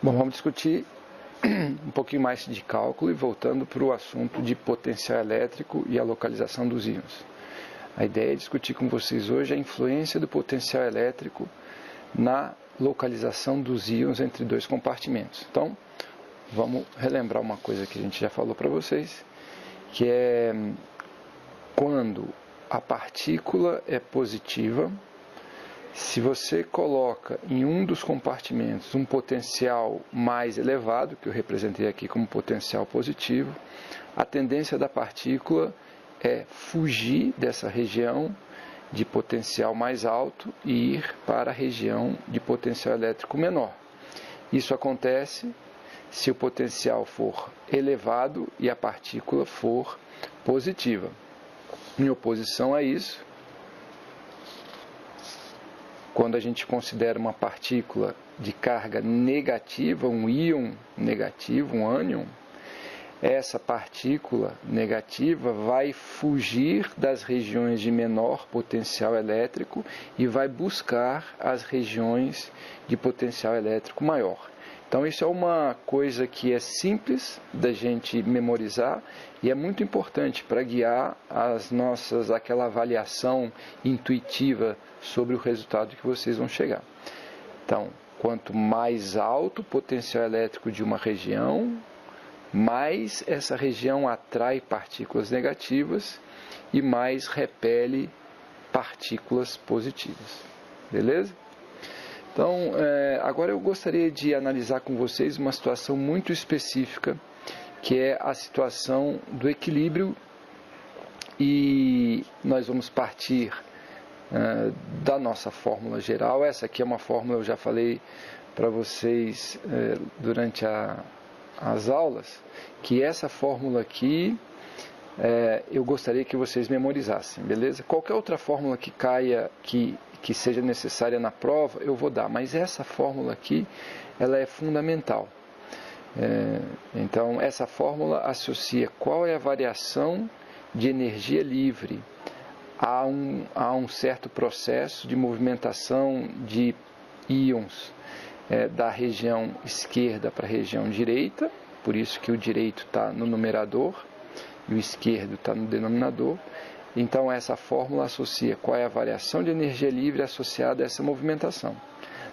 Bom, vamos discutir um pouquinho mais de cálculo e voltando para o assunto de potencial elétrico e a localização dos íons. A ideia é discutir com vocês hoje a influência do potencial elétrico na localização dos íons entre dois compartimentos. Então, vamos relembrar uma coisa que a gente já falou para vocês, que é quando a partícula é positiva, se você coloca em um dos compartimentos um potencial mais elevado, que eu representei aqui como potencial positivo, a tendência da partícula é fugir dessa região de potencial mais alto e ir para a região de potencial elétrico menor. Isso acontece se o potencial for elevado e a partícula for positiva. Em oposição a isso, quando a gente considera uma partícula de carga negativa, um íon negativo, um ânion, essa partícula negativa vai fugir das regiões de menor potencial elétrico e vai buscar as regiões de potencial elétrico maior. Então isso é uma coisa que é simples da gente memorizar e é muito importante para guiar aquela avaliação intuitiva sobre o resultado que vocês vão chegar. Então, quanto mais alto o potencial elétrico de uma região, mais essa região atrai partículas negativas e mais repele partículas positivas. Beleza? Então, agora eu gostaria de analisar com vocês uma situação muito específica, que é a situação do equilíbrio, e nós vamos partir da nossa fórmula geral. Essa aqui é uma fórmula, eu já falei para vocês durante as aulas, que essa fórmula aqui eu gostaria que vocês memorizassem, beleza? Qualquer outra fórmula que caia, que seja necessária na prova, eu vou dar, mas essa fórmula aqui, ela é fundamental. Então, essa fórmula associa qual é a variação de energia livre a um certo processo de movimentação de íons da região esquerda para a região direita, por isso que o direito está no numerador e o esquerdo está no denominador. Então, essa fórmula associa qual é a variação de energia livre associada a essa movimentação,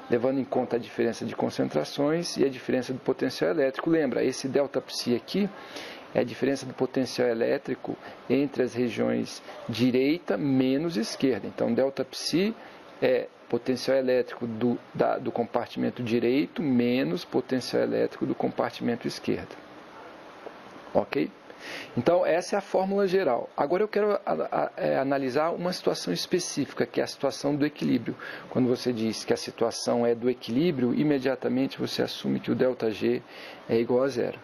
levando em conta a diferença de concentrações e a diferença do potencial elétrico. Lembra, esse ΔΦ aqui é a diferença do potencial elétrico entre as regiões direita menos esquerda. Então, ΔΦ é potencial elétrico do compartimento direito menos potencial elétrico do compartimento esquerdo. Ok? Então, essa é a fórmula geral. Agora eu quero analisar uma situação específica, que é a situação do equilíbrio. Quando você diz que a situação é do equilíbrio, imediatamente você assume que o ΔG é igual a zero.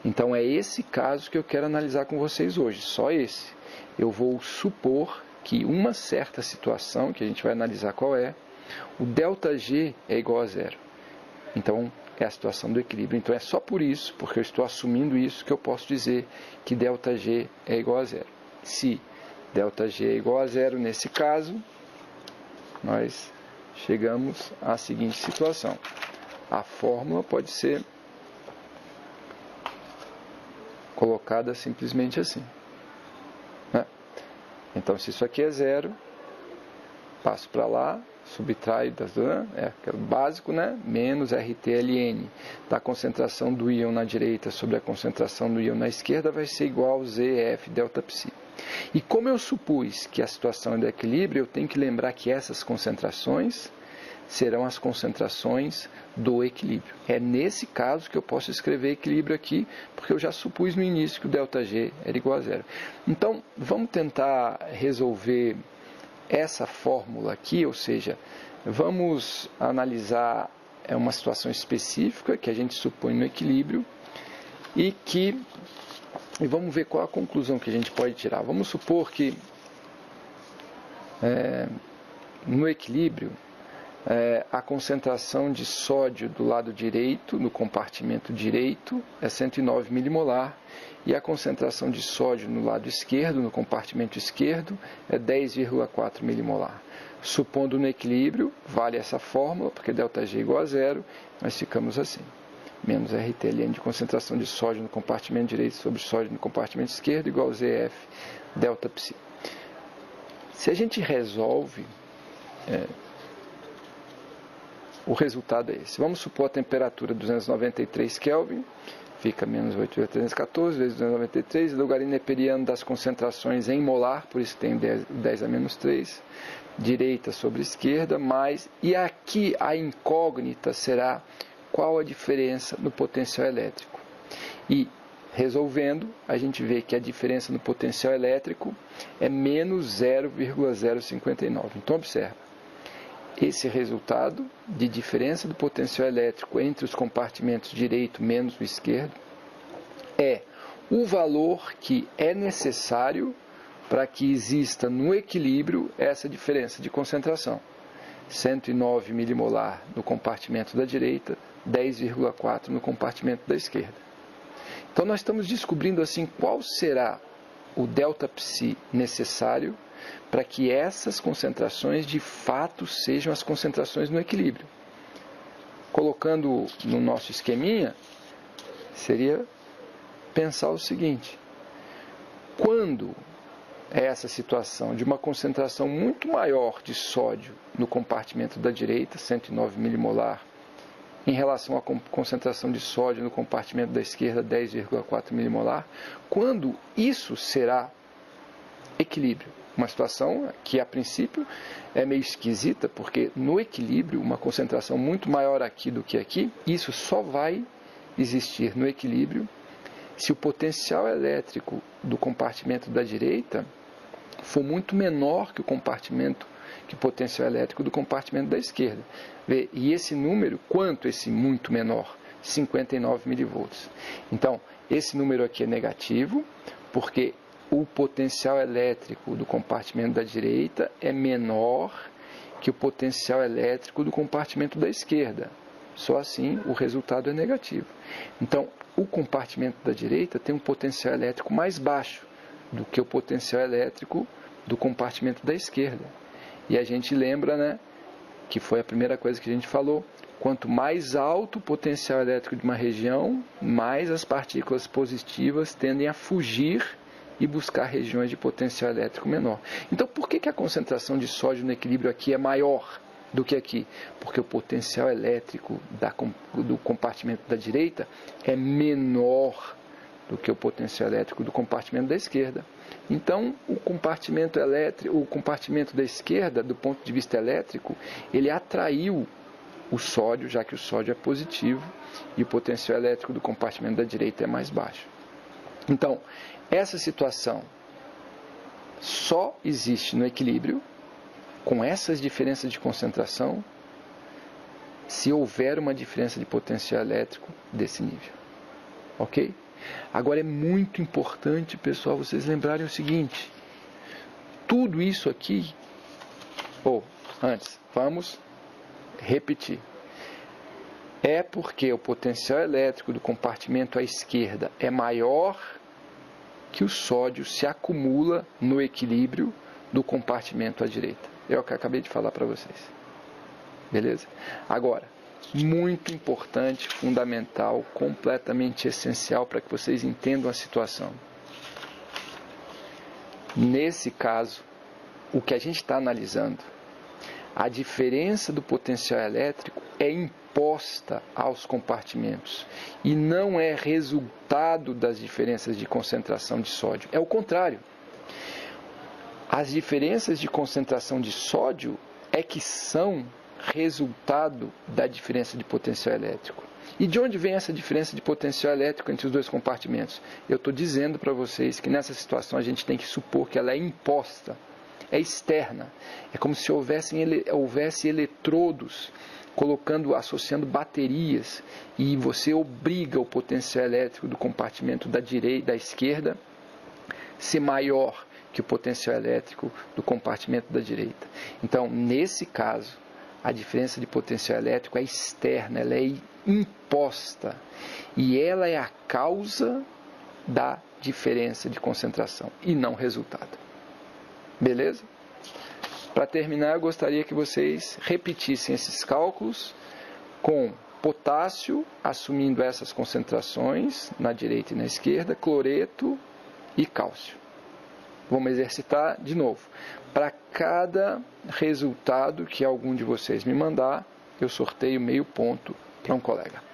Então, é esse caso que eu quero analisar com vocês hoje, só esse. Eu vou supor que uma certa situação, que a gente vai analisar qual é, o ΔG é igual a zero. Então, é a situação do equilíbrio. Então, é só por isso, porque eu estou assumindo isso, que eu posso dizer que ΔG é igual a zero. Se ΔG é igual a zero, nesse caso, nós chegamos à seguinte situação. A fórmula pode ser colocada simplesmente assim. Então, se isso aqui é zero, passo para lá, subtraio que é o básico, né? Menos RTLN da concentração do íon na direita sobre a concentração do íon na esquerda vai ser igual a ZF ΔΦ. E como eu supus que a situação é de equilíbrio, eu tenho que lembrar que essas concentrações serão as concentrações do equilíbrio. É nesse caso que eu posso escrever equilíbrio aqui, porque eu já supus no início que o ΔG era igual a zero. Então, vamos tentar resolver essa fórmula aqui, ou seja, vamos analisar uma situação específica que a gente supõe no equilíbrio e vamos ver qual a conclusão que a gente pode tirar. Vamos supor que no equilíbrio a concentração de sódio do lado direito, no compartimento direito, é 109 milimolar, e a concentração de sódio no lado esquerdo, no compartimento esquerdo, é 10,4 milimolar. Supondo no equilíbrio, vale essa fórmula, porque ΔG é igual a zero, nós ficamos assim. menos RTLN de concentração de sódio no compartimento direito sobre sódio no compartimento esquerdo igual a ZF delta psi. Se a gente resolve, o resultado é esse. Vamos supor a temperatura 293 Kelvin, fica menos 8.314 vezes 293, logaritmo neperiano das concentrações em molar, por isso tem 10 a menos 3, direita sobre esquerda, mais, e aqui a incógnita será qual a diferença no potencial elétrico. E, resolvendo, a gente vê que a diferença no potencial elétrico é menos 0,059. Então, observa, esse resultado de diferença do potencial elétrico entre os compartimentos direito menos o esquerdo é o valor que é necessário para que exista no equilíbrio essa diferença de concentração. 109 milimolar no compartimento da direita, 10,4 no compartimento da esquerda. Então nós estamos descobrindo assim qual será o delta psi necessário para que essas concentrações de fato sejam as concentrações no equilíbrio. Colocando no nosso esqueminha, seria pensar o seguinte: quando essa situação de uma concentração muito maior de sódio no compartimento da direita, 109 milimolar, em relação à concentração de sódio no compartimento da esquerda, 10,4 milimolar, quando isso será equilíbrio? Uma situação que, a princípio, é meio esquisita, porque no equilíbrio, uma concentração muito maior aqui do que aqui, isso só vai existir no equilíbrio se o potencial elétrico do compartimento da direita for muito menor que o potencial elétrico do compartimento da esquerda. E esse número, quanto esse muito menor? 59 milivolts. Então, esse número aqui é negativo, porque o potencial elétrico do compartimento da direita é menor que o potencial elétrico do compartimento da esquerda. Só assim o resultado é negativo. Então, o compartimento da direita tem um potencial elétrico mais baixo do que o potencial elétrico do compartimento da esquerda. E a gente lembra, né, que foi a primeira coisa que a gente falou, quanto mais alto o potencial elétrico de uma região, mais as partículas positivas tendem a fugir e buscar regiões de potencial elétrico menor. Então, por que a concentração de sódio no equilíbrio aqui é maior do que aqui? Porque o potencial elétrico do compartimento da direita é menor do que o potencial elétrico do compartimento da esquerda. Então, o compartimento da esquerda, do ponto de vista elétrico, ele atraiu o sódio, já que o sódio é positivo, e o potencial elétrico do compartimento da direita é mais baixo. Então, essa situação só existe no equilíbrio, com essas diferenças de concentração, se houver uma diferença de potencial elétrico desse nível. Ok? Agora é muito importante, pessoal, vocês lembrarem o seguinte: tudo isso aqui, antes, vamos repetir. É porque o potencial elétrico do compartimento à esquerda é maior que o sódio se acumula no equilíbrio do compartimento à direita. É o que eu acabei de falar para vocês. Beleza? Agora, muito importante, fundamental, completamente essencial para que vocês entendam a situação. Nesse caso, o que a gente está analisando, a diferença do potencial elétrico é imposta aos compartimentos e não é resultado das diferenças de concentração de sódio. É o contrário. As diferenças de concentração de sódio é que são resultado da diferença de potencial elétrico. E de onde vem essa diferença de potencial elétrico entre os dois compartimentos? Eu estou dizendo para vocês que nessa situação a gente tem que supor que ela é imposta, é externa. É como se houvesse eletrodos associando baterias, e você obriga o potencial elétrico do compartimento da direita, da esquerda, ser maior que o potencial elétrico do compartimento da direita. Então, nesse caso, a diferença de potencial elétrico é externa, ela é imposta, e ela é a causa da diferença de concentração e não resultado. Beleza? Para terminar, eu gostaria que vocês repetissem esses cálculos com potássio, assumindo essas concentrações na direita e na esquerda, cloreto e cálcio. Vamos exercitar de novo. Para cada resultado que algum de vocês me mandar, eu sorteio meio ponto para um colega.